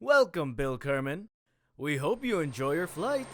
Welcome, Bill Kerman. We hope you enjoy your flight.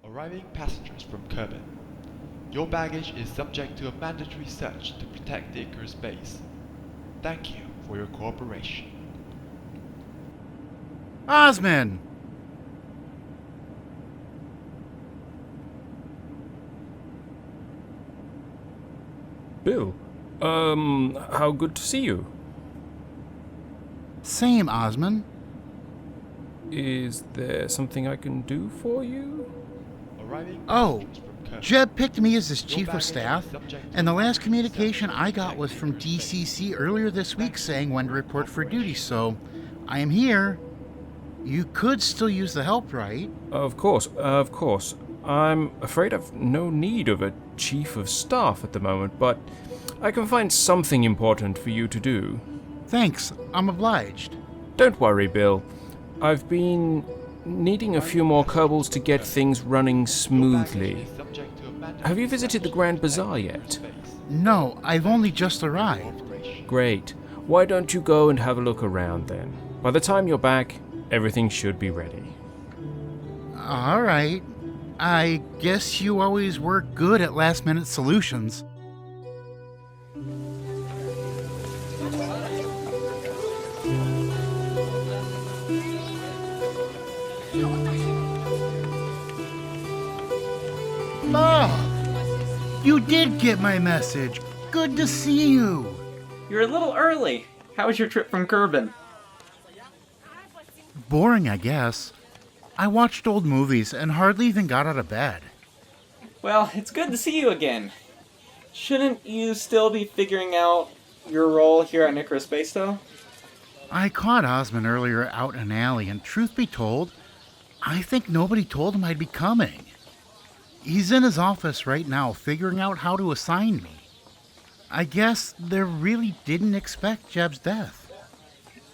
Arriving passengers from Kerman. Your baggage is subject to a mandatory search to protect the Icarus Base. Thank you for your cooperation. Osman! Bill, how good to see you. Same, Osman. Is there something I can do for you? Arriving Oh, passengers from Kerman. Jeb picked me as his Your chief of baggage staff, is subject to and the a last mandatory communication search I to got protect was the from Icarus Base. DCC earlier this week saying when to report for duty, so I am here. You could still use the help, right? Of course. I'm afraid I've no need of a chief of staff at the moment, but I can find something important for you to do. Thanks, I'm obliged. Don't worry, Bill. I've been needing a few more Kerbals to get things running Your smoothly. baggage is subject to a mandatory Have you visited the search Grand to protect Bazaar the yet? Icarus Base. No, I've only just arrived. Great. Why don't you go and have a look around then? By the time you're back, everything should be ready. All right. I guess you always were good at last-minute solutions. Oh, you did get my message. Good to see you. You're a little early. How was your trip from Kerman? Boring, I guess. I watched old movies and hardly even got out of bed. Well, it's good to see you again. Shouldn't you still be figuring out your role here at Icarus Base, though? I caught Osman earlier out in an alley, and truth be told, I think nobody told him I'd be coming. He's in his office right now figuring out how to assign me. I guess they really didn't expect Jeb's death.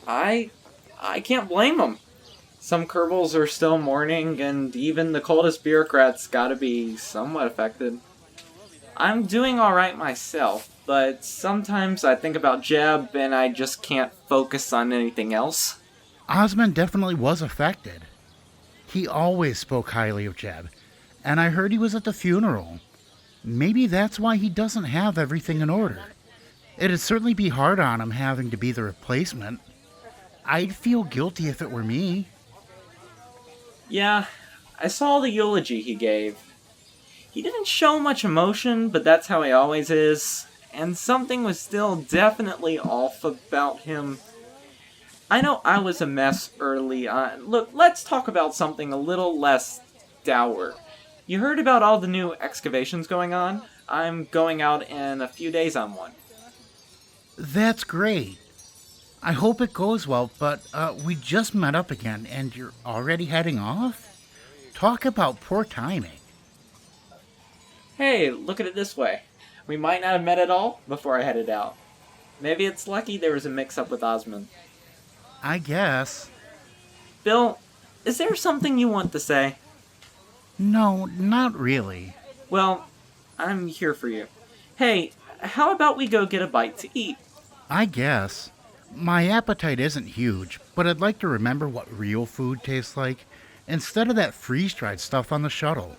I can't blame them. Some Kerbals are still mourning, and even the coldest bureaucrats gotta be somewhat affected. I'm doing alright myself, but sometimes I think about Jeb and I just can't focus on anything else. Osman definitely was affected. He always spoke highly of Jeb, and I heard he was at the funeral. Maybe that's why he doesn't have everything in order. It'd certainly be hard on him having to be the replacement. I'd feel guilty if it were me. Yeah, I saw the eulogy he gave. He didn't show much emotion, but that's how he always is, and something was still definitely off about him. I know I was a mess early on. Look, let's talk about something a little less dour. You heard about all the new excavations going on? I'm going out in a few days on one. That's great. I hope it goes well, but we just met up again and you're already heading off? Talk about poor timing. Hey, look at it this way. We might not have met at all before I headed out. Maybe it's lucky there was a mix-up with Osman. I guess. Bill, is there something you want to say? No, not really. Well, I'm here for you. Hey, how about we go get a bite to eat? I guess. My appetite isn't huge, but I'd like to remember what real food tastes like instead of that freeze-dried stuff on the shuttle.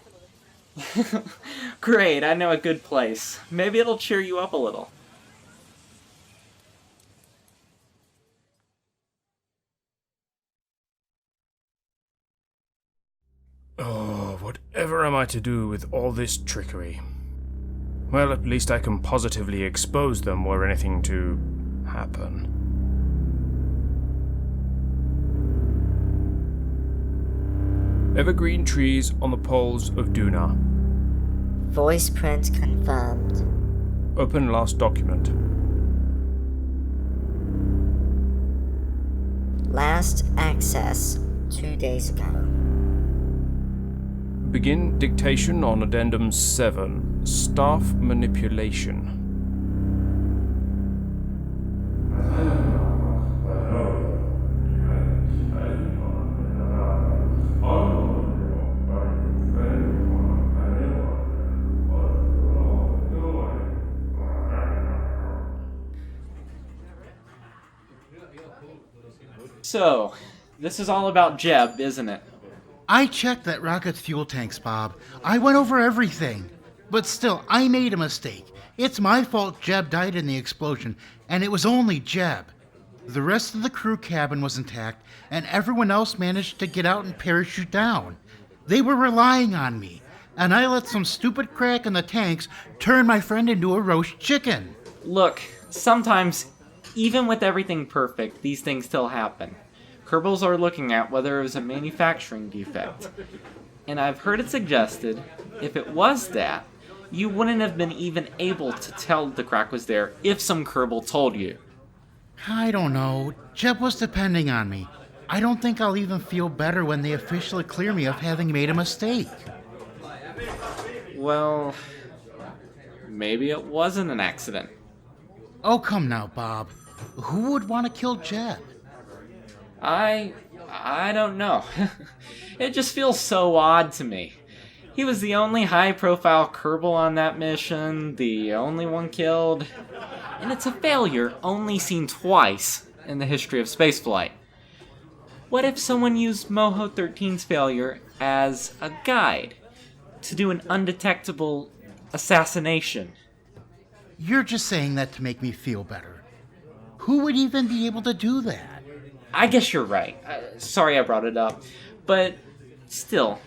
Great, I know a good place. Maybe it'll cheer you up a little. Oh, whatever am I to do with all this trickery? Well, at least I can positively expose them were anything to happen. Evergreen trees on the poles of Duna. Voice print confirmed. Open last document. Last access 2 days ago. Begin dictation on Addendum 7, Staff Manipulation. So, this is all about Jeb, isn't it? I checked that rocket's fuel tanks, Bob. I went over everything. But still, I made a mistake. It's my fault Jeb died in the explosion, and it was only Jeb. The rest of the crew cabin was intact, and everyone else managed to get out and parachute down. They were relying on me, and I let some stupid crack in the tanks turn my friend into a roast chicken. Look, sometimes, even with everything perfect, these things still happen. Kerbals are looking at whether it was a manufacturing defect. And I've heard it suggested, if it was that, you wouldn't have been even able to tell the crack was there if some Kerbal told you. I don't know. Jeb was depending on me. I don't think I'll even feel better when they officially clear me of having made a mistake. Well, maybe it wasn't an accident. Oh, come now, Bob. Who would want to kill Jeb? I don't know. It just feels so odd to me. He was the only high-profile Kerbal on that mission, the only one killed, and it's a failure only seen twice in the history of spaceflight. What if someone used Moho 13's failure as a guide to do an undetectable assassination? You're just saying that to make me feel better. Who would even be able to do that? I guess you're right. Sorry I brought it up. But still,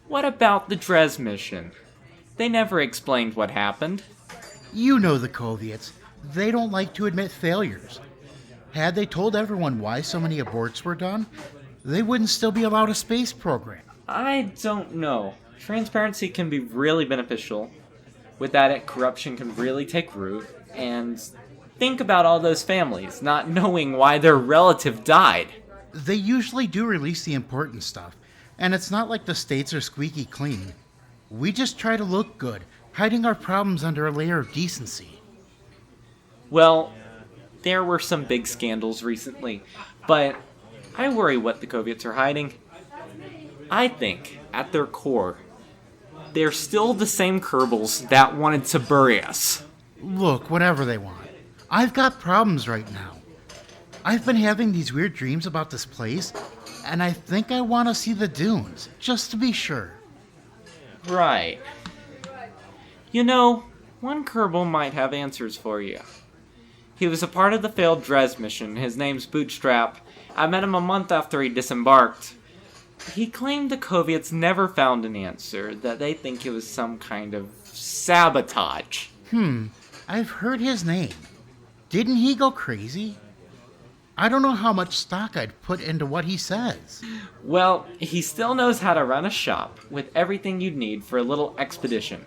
what about the Dres mission? They never explained what happened. You know the Koviets. They don't like to admit failures. Had they told everyone why so many aborts were done, they wouldn't still be allowed a space program. I don't know. Transparency can be really beneficial. Without it, corruption can really take root, and think about all those families not knowing why their relative died. They usually do release the important stuff, and it's not like the states are squeaky clean. We just try to look good, hiding our problems under a layer of decency. Well, there were some big scandals recently, but I worry what the Koviets are hiding. I think, at their core, they're still the same Kerbals that wanted to bury us. Look, whatever they want. I've got problems right now. I've been having these weird dreams about this place, and I think I want to see the dunes, just to be sure. Right. You know, one Kerbal might have answers for you. He was a part of the failed Dres mission. His name's Bootstrap. I met him a month after he disembarked. He claimed the Koviets never found an answer, that they think it was some kind of sabotage. I've heard his name. Didn't he go crazy? I don't know how much stock I'd put into what he says. Well, he still knows how to run a shop with everything you'd need for a little expedition.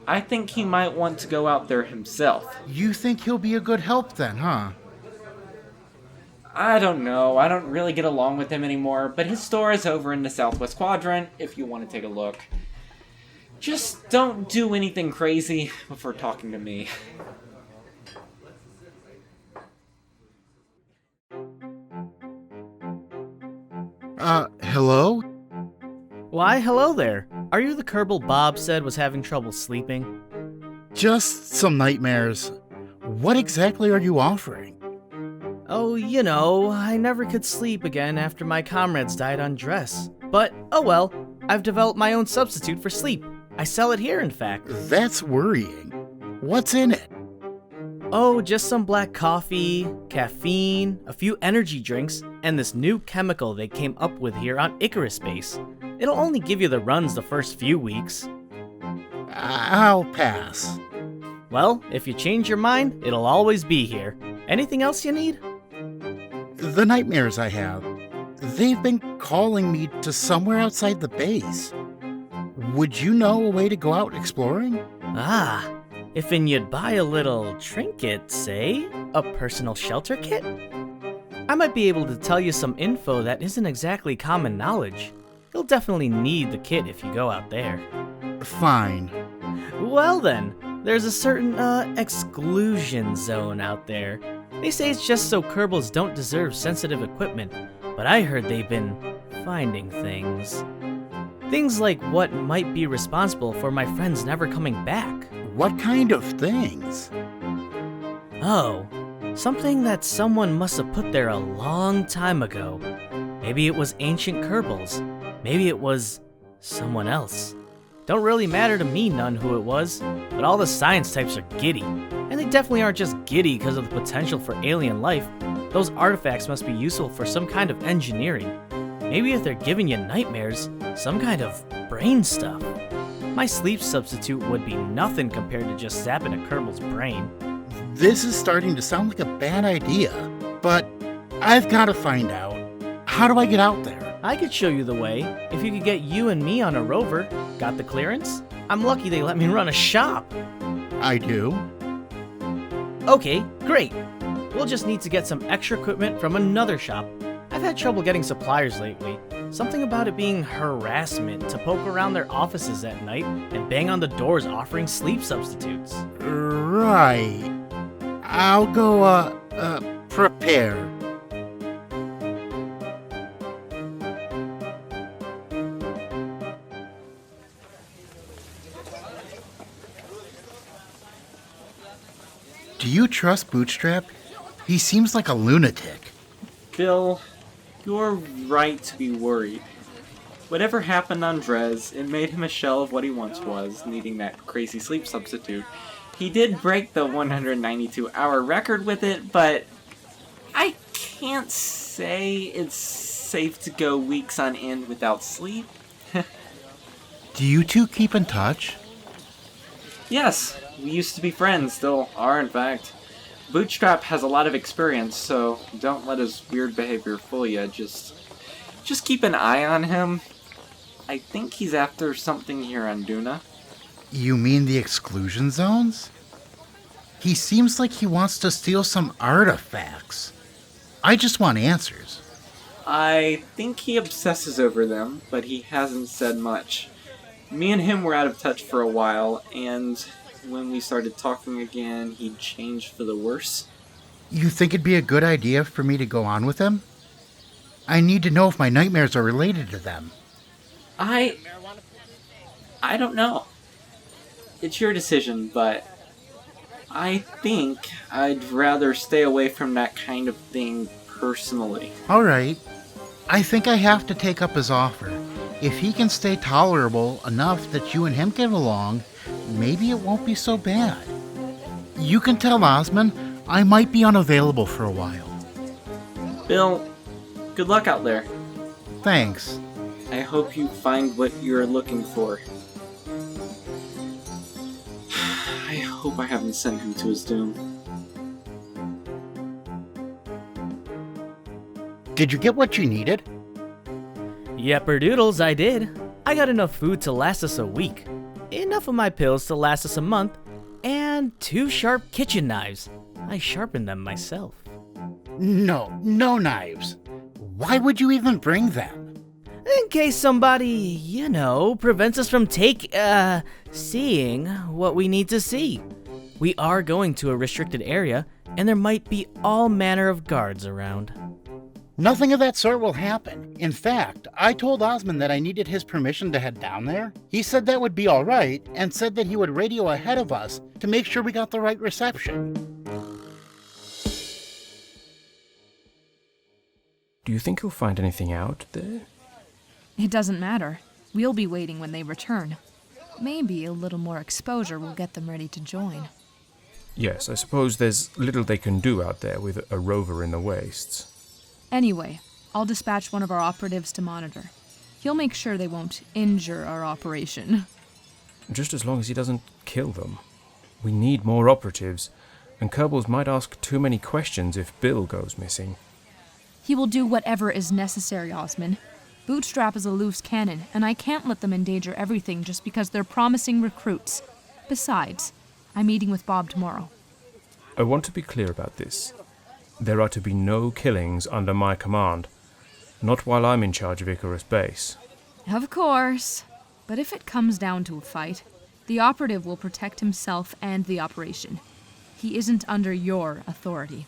I think he might want to go out there himself. You think he'll be a good help then, huh? I don't know. I don't really get along with him anymore, but his store is over in the Southwest Quadrant if you want to take a look. Just don't do anything crazy before talking to me. Hello? Why, hello there. Are you the Kerbal Bob said was having trouble sleeping? Just some nightmares. What exactly are you offering? Oh, you know, I never could sleep again after my comrades died on Dress. But, oh well, I've developed my own substitute for sleep. I sell it here, in fact. That's worrying. What's in it? Oh, just some black coffee, caffeine, a few energy drinks, and this new chemical they came up with here on Icarus Base. It'll only give you the runs the first few weeks. I'll pass. Well, if you change your mind, it'll always be here. Anything else you need? The nightmares I have, they've been calling me to somewhere outside the base. Would you know a way to go out exploring? Ah, if'n you'd buy a little trinket, say? A personal shelter kit? I might be able to tell you some info that isn't exactly common knowledge. You'll definitely need the kit if you go out there. Fine. Well then, there's a certain, exclusion zone out there. They say it's just so Kerbals don't deserve sensitive equipment, but I heard they've been finding things. Things like what might be responsible for my friends never coming back. What kind of things? Oh, something that someone must have put there a long time ago. Maybe it was ancient Kerbals. Maybe it was someone else. Don't really matter to me none who it was, but all the science types are giddy. And they definitely aren't just giddy because of the potential for alien life. Those artifacts must be useful for some kind of engineering. Maybe if they're giving you nightmares, some kind of brain stuff. My sleep substitute would be nothing compared to just zapping a Kerbal's brain. This is starting to sound like a bad idea, but I've got to find out. How do I get out there? I could show you the way, if you could get you and me on a rover. Got the clearance? I'm lucky they let me run a shop. I do. Okay, great. We'll just need to get some extra equipment from another shop. I've had trouble getting suppliers lately. Something about it being harassment to poke around their offices at night and bang on the doors offering sleep substitutes. Right. I'll go, prepare. Do you trust Bootstrap? He seems like a lunatic. Bill, you're right to be worried. Whatever happened on Dres, it made him a shell of what he once was, needing that crazy sleep substitute. He did break the 192-hour record with it, but I can't say it's safe to go weeks on end without sleep. Do you two keep in touch? Yes, we used to be friends, still are in fact. Bootstrap has a lot of experience, so don't let his weird behavior fool you. Just keep an eye on him. I think he's after something here on Duna. You mean the exclusion zones? He seems like he wants to steal some artifacts. I just want answers. I think he obsesses over them, but he hasn't said much. Me and him were out of touch for a while, and when we started talking again, he changed for the worse. You think it'd be a good idea for me to go on with him? I need to know if my nightmares are related to them. I don't know. It's your decision, but I think I'd rather stay away from that kind of thing personally. All right. I think I have to take up his offer. If he can stay tolerable enough that you and him get along, maybe it won't be so bad. You can tell Osman I might be unavailable for a while. Bill, good luck out there. Thanks. I hope you find what you're looking for. I hope I haven't sent him to his doom. Did you get what you needed? Yepper doodles, I did. I got enough food to last us a week, enough of my pills to last us a month, and 2 sharp kitchen knives. I sharpened them myself. No knives. Why would you even bring them? In case somebody, prevents us from seeing what we need to see. We are going to a restricted area, and there might be all manner of guards around. Nothing of that sort will happen. In fact, I told Osman that I needed his permission to head down there. He said that would be all right, and said that he would radio ahead of us to make sure we got the right reception. Do you think you'll find anything out there? It doesn't matter. We'll be waiting when they return. Maybe a little more exposure will get them ready to join. Yes, I suppose there's little they can do out there with a rover in the wastes. Anyway, I'll dispatch one of our operatives to monitor. He'll make sure they won't injure our operation. Just as long as he doesn't kill them. We need more operatives, and Kerbals might ask too many questions if Bill goes missing. He will do whatever is necessary, Osman. Bootstrap is a loose cannon, and I can't let them endanger everything just because they're promising recruits. Besides, I'm meeting with Bob tomorrow. I want to be clear about this. There are to be no killings under my command. Not while I'm in charge of Icarus Base. Of course. But if it comes down to a fight, the operative will protect himself and the operation. He isn't under your authority.